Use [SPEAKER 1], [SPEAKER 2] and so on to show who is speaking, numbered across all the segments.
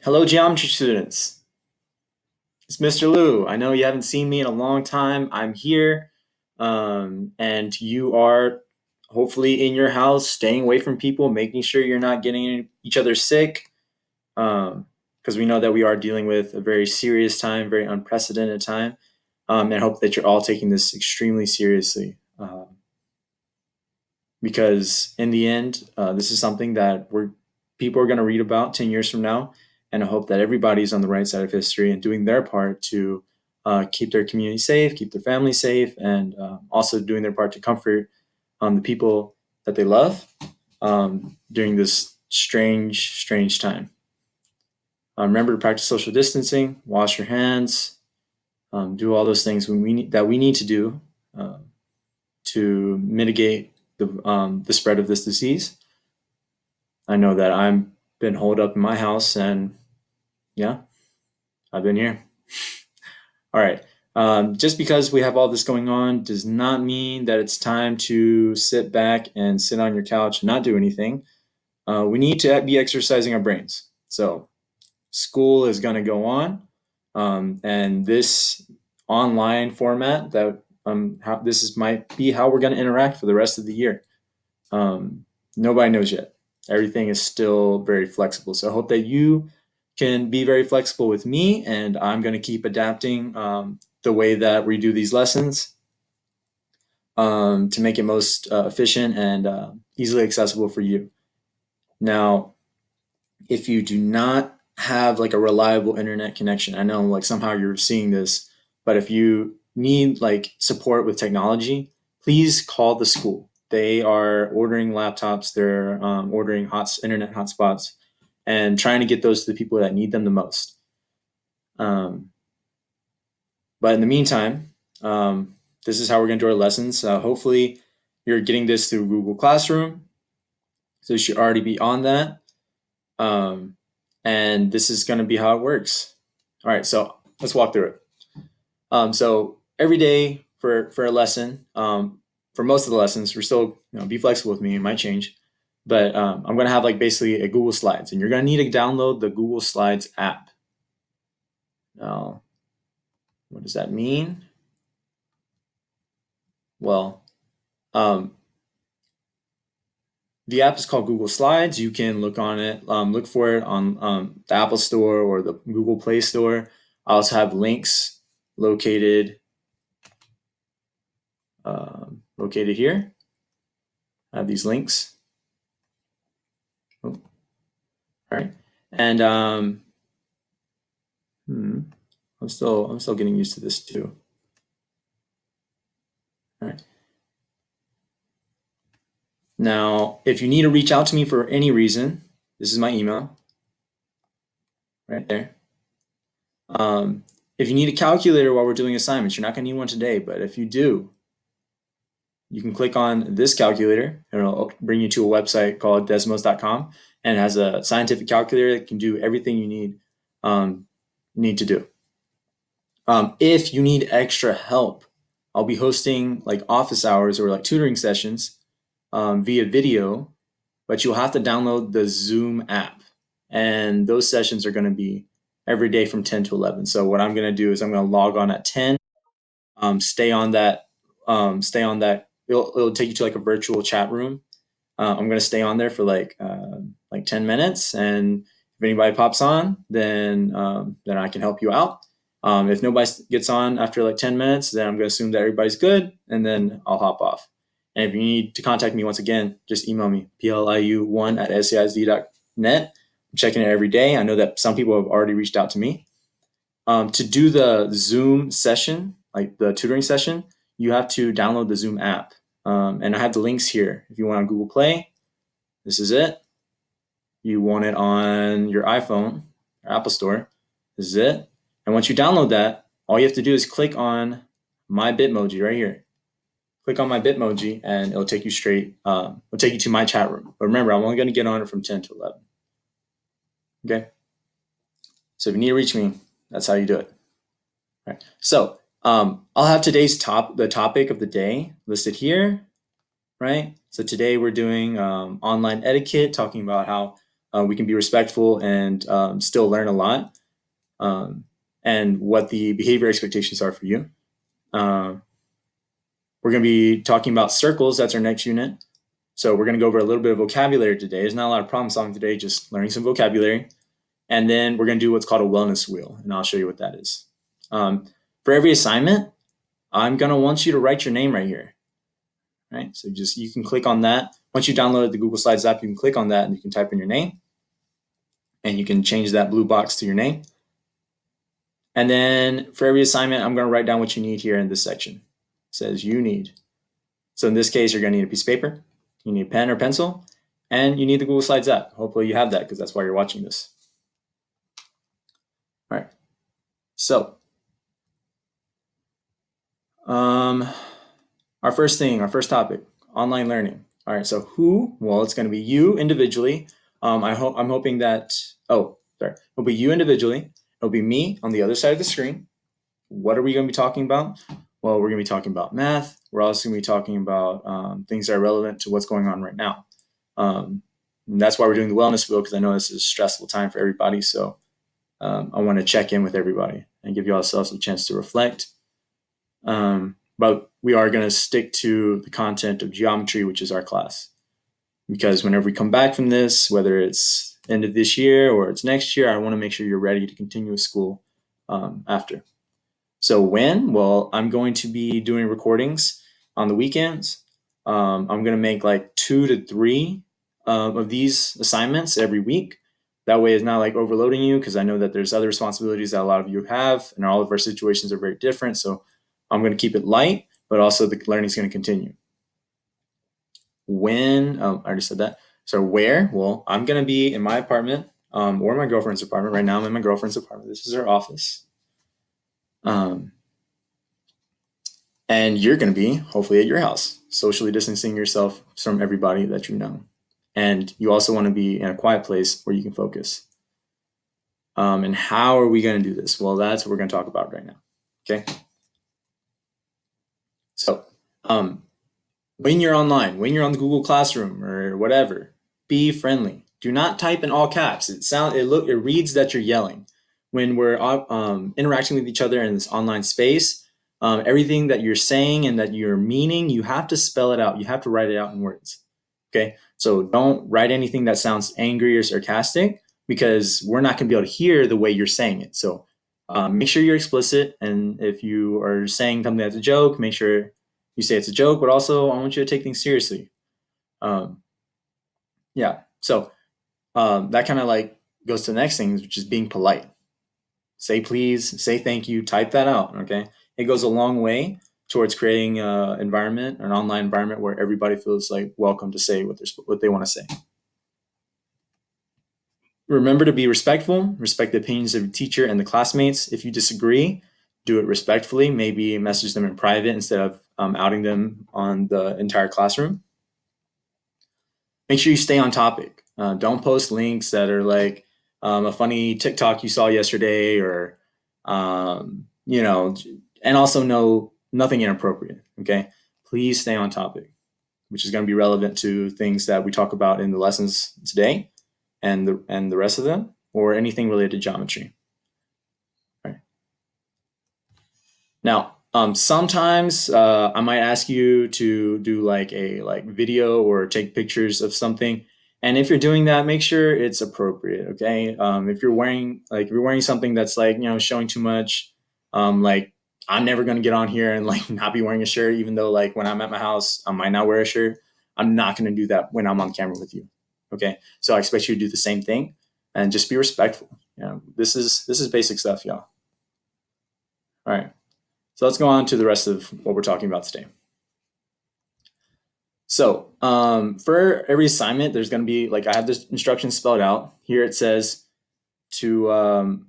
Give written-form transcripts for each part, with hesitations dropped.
[SPEAKER 1] Hello, geometry students. It's Mr. Liu. I know you haven't seen me in a long time. I'm here, and you are hopefully in your house, staying away from people, making sure you're not getting each other sick, because we know that we are dealing with a very serious time, very unprecedented time, and I hope that you're all taking this extremely seriously. Because in the end, this is something that people are going to read about 10 years from now, and I hope that everybody's on the right side of history and doing their part to keep their community safe, keep their family safe, and also doing their part to comfort the people that they love during this strange time. Remember to practice social distancing, wash your hands, do all those things that we need to do uh, to mitigate the spread of this disease. I know that I've been holed up in my house, and yeah, I've been here. All right. Just because we have all this going on does not mean that it's time to sit back and sit on your couch and not do anything. We need to be exercising our brains. So school is going to go on, and this online format that might be how we're going to interact for the rest of the year. Um, Nobody knows yet. Everything is still very flexible. So I hope that you can be very flexible with me, and I'm going to keep adapting the way that we do these lessons to make it most efficient and easily accessible for you. Now, if you do not have like a reliable internet connection, I know like somehow you're seeing this, but if you need like support with technology, please call the school. They are ordering laptops, they're ordering internet hotspots, and trying to get those to the people that need them the most. Um, but in the meantime, this is how we're going to do our lessons. Hopefully, you're getting this through Google Classroom, so you should already be on that. Um, and this is going to be how it works. All right, so let's walk through it. So every day for a lesson, for most of the lessons, we're still be flexible with me. It might change, but I'm going to have like basically a Google Slides, and you're going to need to download the Google Slides app. Now, what does that mean? Well, um, the app is called Google Slides. You can look on it, look for it on the Apple Store or the Google Play Store. I also have links located located here. I have these links. Oh, all right, and I'm still getting used to this too. All right. Now, if you need to reach out to me for any reason, this is my email right there. If you need a calculator while we're doing assignments, you're not going to need one today, but if you do, you can click on this calculator and it'll bring you to a website called desmos.com, and it has a scientific calculator that can do everything you need to do. If you need extra help, I'll be hosting like office hours or like tutoring sessions via video, but you'll have to download the Zoom app. And those sessions are going to be every day from 10 to 11. So what I'm going to do is I'm going to log on at 10, stay on that, it'll take you to like a virtual chat room. I'm going to stay on there for like 10 minutes. And if anybody pops on, then I can help you out. If nobody gets on after like 10 minutes, then I'm going to assume that everybody's good, and then I'll hop off. And if you need to contact me once again, just email me, pliu1@scisd.net. I'm checking it every day. I know that some people have already reached out to me. To do the Zoom session, like the tutoring session, you have to download the Zoom app. And I have the links here. If you want on Google Play, this is it. You want it on your iPhone or Apple Store, this is it. And once you download that, all you have to do is click on my Bitmoji right here. Click on my Bitmoji and it'll take you straight, it'll take you to my chat room. But remember, I'm only going to get on it from 10 to 11. Okay? So if you need to reach me, that's how you do it. All right. So I'll have today's the topic of the day listed here, right? So today we're doing online etiquette, talking about how we can be respectful and still learn a lot, and what the behavior expectations are for you. We're going to be talking about circles. That's our next unit. So we're going to go over a little bit of vocabulary today. There's not a lot of problem solving today, just learning some vocabulary. And then we're going to do what's called a wellness wheel, and I'll show you what that is. For every assignment, I'm going to want you to write your name right here. Right? So just you can click on that. Once you download the Google Slides app, you can click on that and you can type in your name. And you can change that blue box to your name. And then for every assignment, I'm going to write down what you need here in this section. It says you need. So in this case, you're going to need a piece of paper, you need a pen or pencil, and you need the Google Slides app. Hopefully you have that because that's why you're watching this. All right. So our first topic, online learning. All right. So who? Well, it's going to be you individually. I'm hoping that. It'll be you individually. It'll be me on the other side of the screen. What are we going to be talking about? Well, we're going to be talking about math. We're also going to be talking about things that are relevant to what's going on right now. And that's why we're doing the wellness wheel, because I know this is a stressful time for everybody. So I want to check in with everybody and give you ourselves a chance to reflect. But we are going to stick to the content of geometry, which is our class. Because whenever we come back from this, whether it's end of this year or it's next year, I want to make sure you're ready to continue with school after. So when? Well, I'm going to be doing recordings on the weekends. I'm going to make like 2 to 3 of these assignments every week. That way it's not like overloading you, because I know that there's other responsibilities that a lot of you have, and all of our situations are very different. So I'm going to keep it light, but also the learning is going to continue. When? I already said that. So where? Well, I'm going to be in my apartment or my girlfriend's apartment. Right now I'm in my girlfriend's apartment. This is her office. And you're going to be hopefully at your house, socially distancing yourself from everybody that you know. And you also want to be in a quiet place where you can focus. And how are we going to do this? Well, that's what we're going to talk about right now. Okay. So when you're online, when you're on the Google Classroom or whatever, be friendly. Do not type in all caps. It reads that you're yelling. When we're interacting with each other in this online space, everything that you're saying and that you're meaning, you have to spell it out. You have to write it out in words. Okay, so don't write anything that sounds angry or sarcastic, because we're not going to be able to hear the way you're saying it. So make sure you're explicit, and if you are saying something that's a joke, make sure you say it's a joke, but also I want you to take things seriously. Yeah, so that kind of like goes to the next thing, which is being polite. Say please, say thank you, type that out, okay? It goes a long way towards creating an environment, an online environment where everybody feels like welcome to say what they want to say. Remember to be respectful, respect the opinions of your teacher and the classmates. If you disagree, do it respectfully, maybe message them in private instead of outing them on the entire classroom. Make sure you stay on topic. Don't post links that are like a funny TikTok you saw yesterday, or and also nothing inappropriate. Okay, please stay on topic, which is going to be relevant to things that we talk about in the lessons today, and the rest of them, or anything related to geometry. Right. Now, sometimes I might ask you to do like a video or take pictures of something. And if you're doing that, make sure it's appropriate. Okay. If you're wearing something that's like, showing too much, like I'm never going to get on here and like not be wearing a shirt, even though like when I'm at my house, I might not wear a shirt. I'm not going to do that when I'm on camera with you. Okay. So I expect you to do the same thing and just be respectful. This is basic stuff, y'all. All right. So let's go on to the rest of what we're talking about today. So for every assignment, there's going to be, like, I have this instructions spelled out. Here it says to,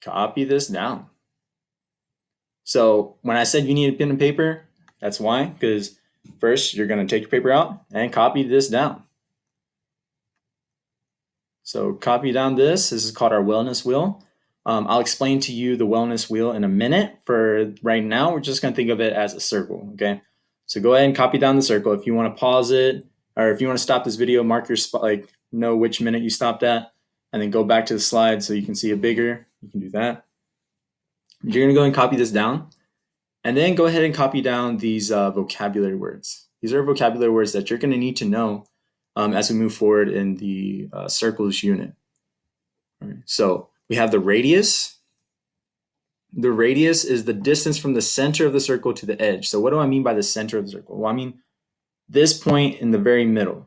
[SPEAKER 1] copy this down. So when I said you need a pen and paper, that's why, because first you're going to take your paper out and copy this down. So copy down this. This is called our wellness wheel. I'll explain to you the wellness wheel in a minute. For right now, we're just going to think of it as a circle, okay? So go ahead and copy down the circle. If you want to pause it, or if you want to stop this video, mark your spot, like know which minute you stopped at, and then go back to the slide so you can see it bigger. You can do that. You're going to go and copy this down, and then go ahead and copy down these vocabulary words. These are vocabulary words that you're going to need to know as we move forward in the circles unit. All right. So we have the radius. The radius is the distance from the center of the circle to the edge. So what do I mean by the center of the circle? Well, I mean this point in the very middle.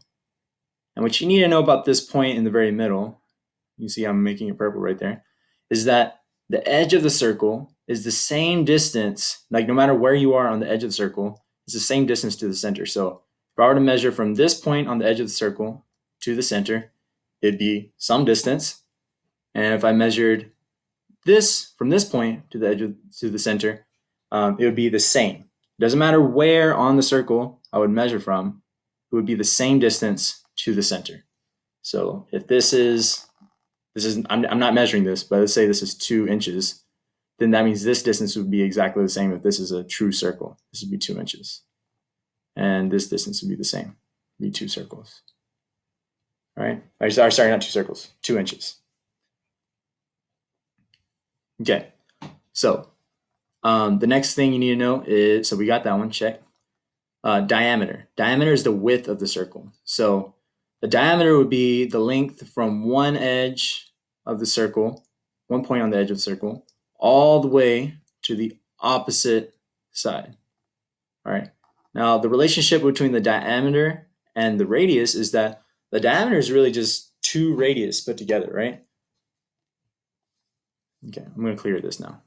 [SPEAKER 1] And what you need to know about this point in the very middle, you see I'm making it purple right there, is that the edge of the circle is the same distance, like no matter where you are on the edge of the circle, it's the same distance to the center. So if I were to measure from this point on the edge of the circle to the center, it'd be some distance. And if I measured this from this point to the edge to the center, it would be the same. It doesn't matter where on the circle I would measure from, it would be the same distance to the center. So if this is I'm not measuring this, but let's say this is 2 inches, then that means this distance would be exactly the same if this is a true circle. This would be 2 inches. And this distance would be the same. It would be 2 circles. All right? Sorry, not 2 circles, 2 inches. Okay, so the next thing you need to know is, so we got that one, check. Diameter. Diameter is the width of the circle. So the diameter would be the length from one edge of the circle, one point on the edge of the circle, all the way to the opposite side. All right. Now, the relationship between the diameter and the radius is that the diameter is really just 2 radius put together, right? Okay, I'm going to clear this now.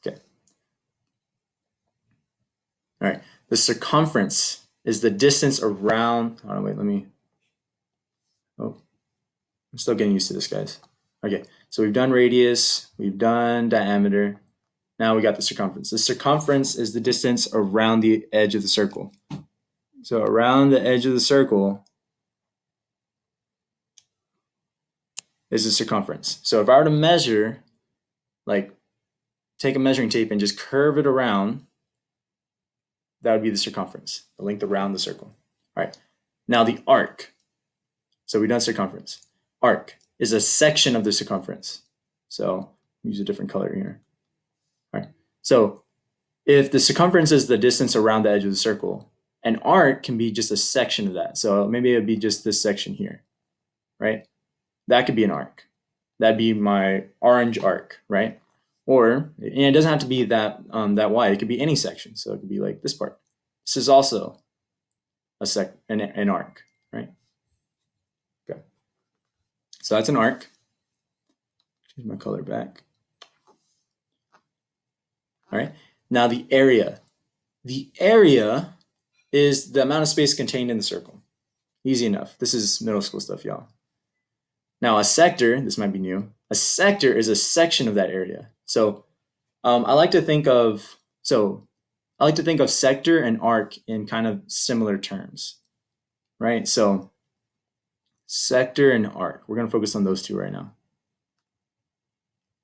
[SPEAKER 1] Okay. All right. The circumference is the distance around. Oh, wait, let me. Oh, I'm still getting used to this, guys. Okay, so we've done radius, we've done diameter. Now we got the circumference. The circumference is the distance around the edge of the circle. So around the edge of the circle is the circumference. So if I were to measure, like take a measuring tape and just curve it around, that would be the circumference, the length around the circle. All right, now the arc. So we've done circumference. Arc is a section of the circumference. So use a different color here. All right, so if the circumference is the distance around the edge of the circle, an arc can be just a section of that. So maybe it would be just this section here, right? That could be an arc. That'd be my orange arc, right? Or, and it doesn't have to be that that wide. It could be any section. So it could be like this part. This is also an arc, right? Okay. So that's an arc. Change my color back. All right. Now the area. The area is the amount of space contained in the circle. Easy enough. This is middle school stuff, y'all. Now a sector, this might be new. A sector is a section of that area. So I like to think of sector and arc in kind of similar terms, right? So sector and arc, we're going to focus on those two right now.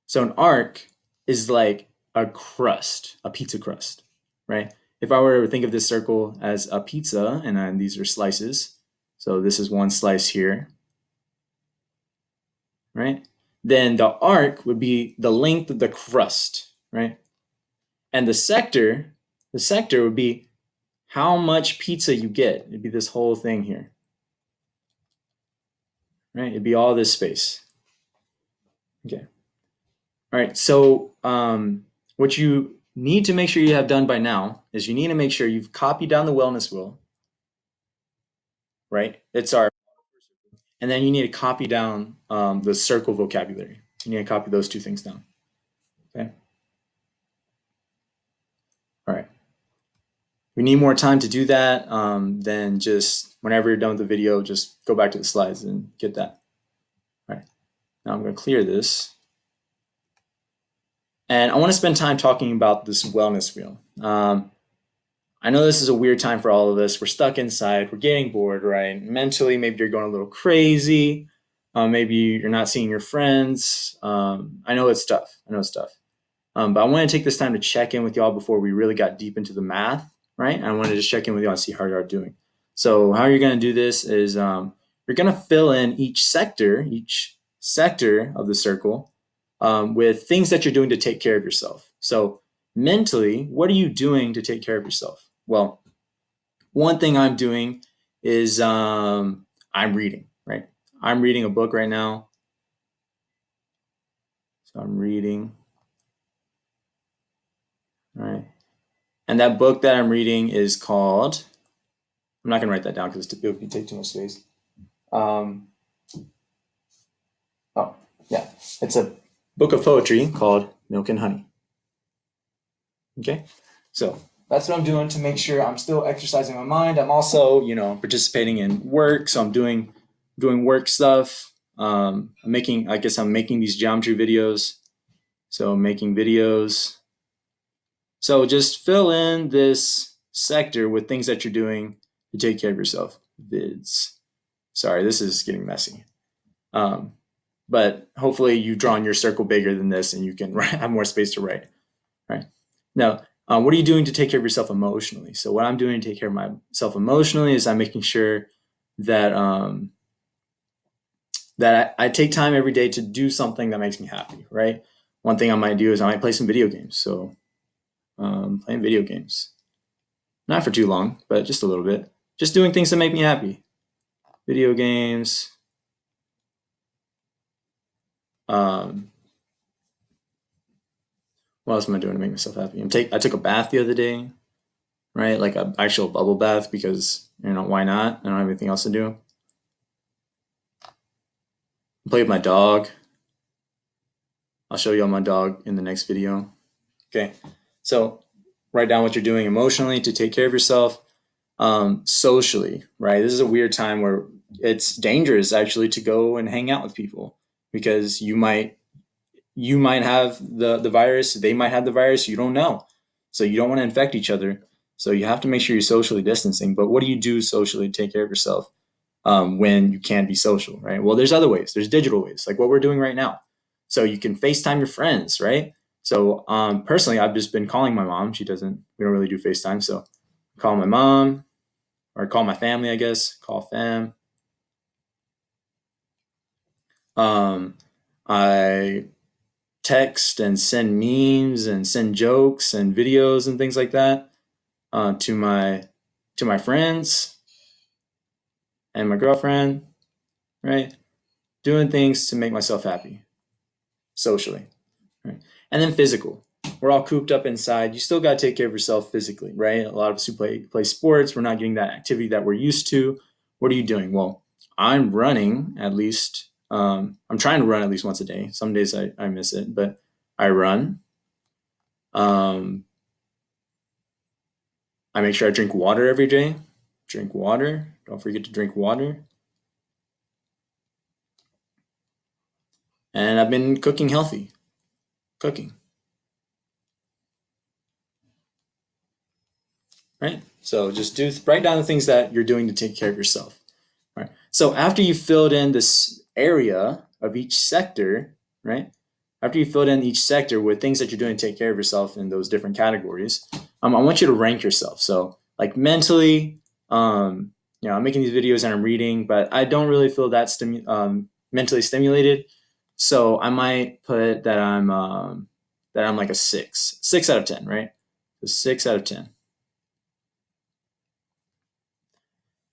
[SPEAKER 1] So an arc is like a crust, a pizza crust, right? If I were to think of this circle as a pizza, and then these are slices, so this is one slice here, right? Then the arc would be the length of the crust, right? And the sector would be how much pizza you get. It'd be this whole thing here, right? It'd be all this space. Okay. All right. So what you need to make sure you have done by now is you need to make sure you've copied down the wellness wheel, right? And then you need to copy down the circle vocabulary. You need to copy those 2 things down. Okay. All right. We need more time to do that, then just whenever you're done with the video, just go back to the slides and get that. All right. Now I'm going to clear this. And I want to spend time talking about this wellness wheel. I know this is a weird time for all of us. We're stuck inside. We're getting bored, right? Mentally, maybe you're going a little crazy. Maybe you're not seeing your friends. I know it's tough. But I want to take this time to check in with y'all before we really got deep into the math. right? I wanted to just check in with you and see how you are doing. So how you're going to do this is you're going to fill in each sector of the circle with things that you're doing to take care of yourself. So mentally, what are you doing to take care of yourself? Well, one thing I'm doing is I'm reading, right? I'm reading a book right now. So I'm reading, right? And that book that I'm reading is called, I'm not going to write that down because it would take too much space. Um, oh, yeah. It's a book of poetry called Milk and Honey. Okay. So that's what I'm doing to make sure I'm still exercising my mind. I'm also, participating in work. So I'm doing work stuff. I guess I'm making these geometry videos. So making videos. So just fill in this sector with things that you're doing to take care of yourself. Vids. Sorry, this is getting messy. Um, but hopefully you've drawn your circle bigger than this and you can have more space to write. Right. Now, what are you doing to take care of yourself emotionally? So what I'm doing to take care of myself emotionally is I'm making sure that I take time every day to do something that makes me happy. Right. One thing I might do is I might play some video games. So playing video games, not for too long, but just a little bit. Just doing things that make me happy. Video games. Um, what else am I doing to make myself happy? I took a bath the other day, right? Like an actual bubble bath because why not? I don't have anything else to do. Play with my dog. I'll show you all my dog in the next video. Okay, so write down what you're doing emotionally to take care of yourself. Socially, right? This is a weird time where it's dangerous actually to go and hang out with people because you might have the virus, they might have the virus, you don't know. So you don't want to infect each other. So you have to make sure you're socially distancing. But what do you do socially to take care of yourself when you can't be social, right? Well, there's other ways. There's digital ways, like what we're doing right now. So you can FaceTime your friends, right? So personally, I've just been calling my mom. She doesn't. We don't really do FaceTime, so call my mom or call my family, I guess. Call fam. Um, I text and send memes and send jokes and videos and things like that to my friends and my girlfriend, right? Doing things to make myself happy socially, right? And then physical. We're all cooped up inside. You still got to take care of yourself physically, right? A lot of us who play sports, we're not getting that activity that we're used to. What are you doing? Well, I'm running at least. I'm trying to run at least once a day. Some days I miss it, but I run. Um, I make sure I drink water every day. Drink water. Don't forget to drink water. And I've been cooking healthy. Cooking, right? So just write down the things that you're doing to take care of yourself. Right. So after you filled in this area of each sector, right? After you filled in each sector with things that you're doing to take care of yourself in those different categories, I want you to rank yourself. So like mentally, I'm making these videos and I'm reading, but I don't really feel that mentally stimulated. So I might put that I'm like a 6 out of 10, right? So 6 out of 10.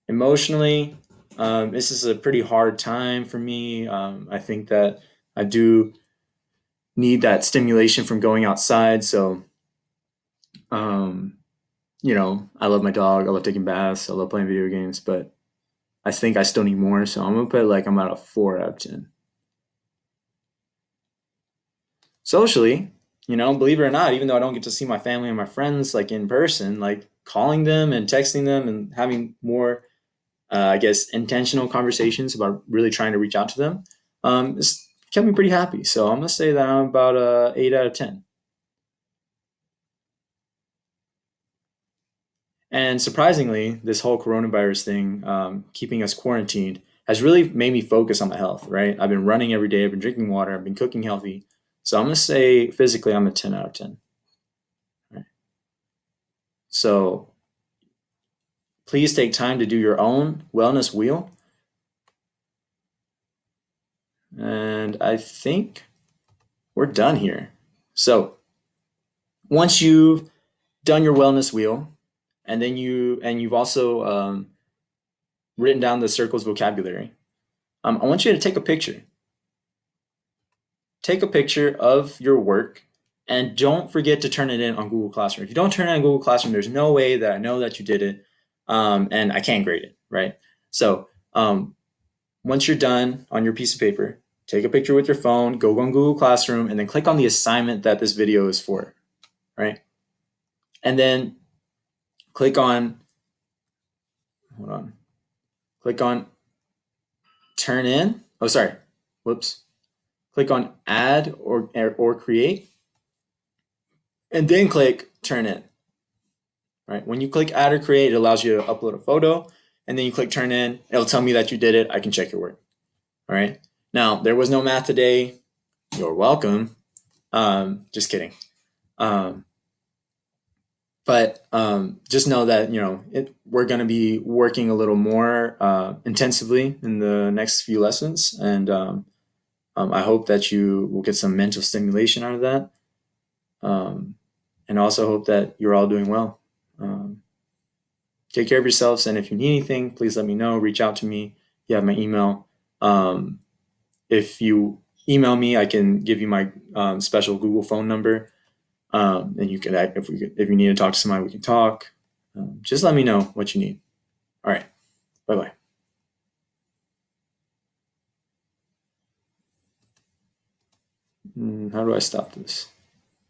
[SPEAKER 1] Emotionally, this is a pretty hard time for me. I think that I do need that stimulation from going outside. So, um, I love my dog. I love taking baths. I love playing video games, but I think I still need more. So I'm gonna put like I'm at a 4 out of 10. Socially, believe it or not, even though I don't get to see my family and my friends like in person, like calling them and texting them and having more I guess, intentional conversations about really trying to reach out to them, it's kept me pretty happy. So I'm gonna say that I'm about a 8 out of 10. And surprisingly, this whole coronavirus thing, keeping us quarantined, has really made me focus on my health. Right, I've been running every day. I've been drinking water. I've been cooking healthy. So I'm gonna say physically, I'm a 10 out of 10. Right. So please take time to do your own wellness wheel. And I think we're done here. So once you've done your wellness wheel, and then you've also written down the circles vocabulary, I want you to take a picture. Take a picture of your work, and don't forget to turn it in on Google Classroom. If you don't turn it in on Google Classroom, there's no way that I know that you did it, and I can't grade it, right? So once you're done on your piece of paper, take a picture with your phone, go on Google Classroom, and then click on the assignment that this video is for, right? And then click on, hold on, click on turn in. Oh, sorry, whoops. Click on add or create, and then click turn in. Right? When you click add or create, it allows you to upload a photo, and then you click turn in. It'll tell me that you did it. I can check your work. All right. Now, there was no math today. You're welcome. Just kidding. Um, but just know that we're going to be working a little more intensively in the next few lessons, and I hope that you will get some mental stimulation out of that, and also hope that you're all doing well. Take care of yourselves, and if you need anything, please let me know. Reach out to me. You have my email. If you email me, I can give you my special Google phone number, and you can, if you need to talk to somebody, we can talk. Just let me know what you need. All right. Bye bye. How do I stop this?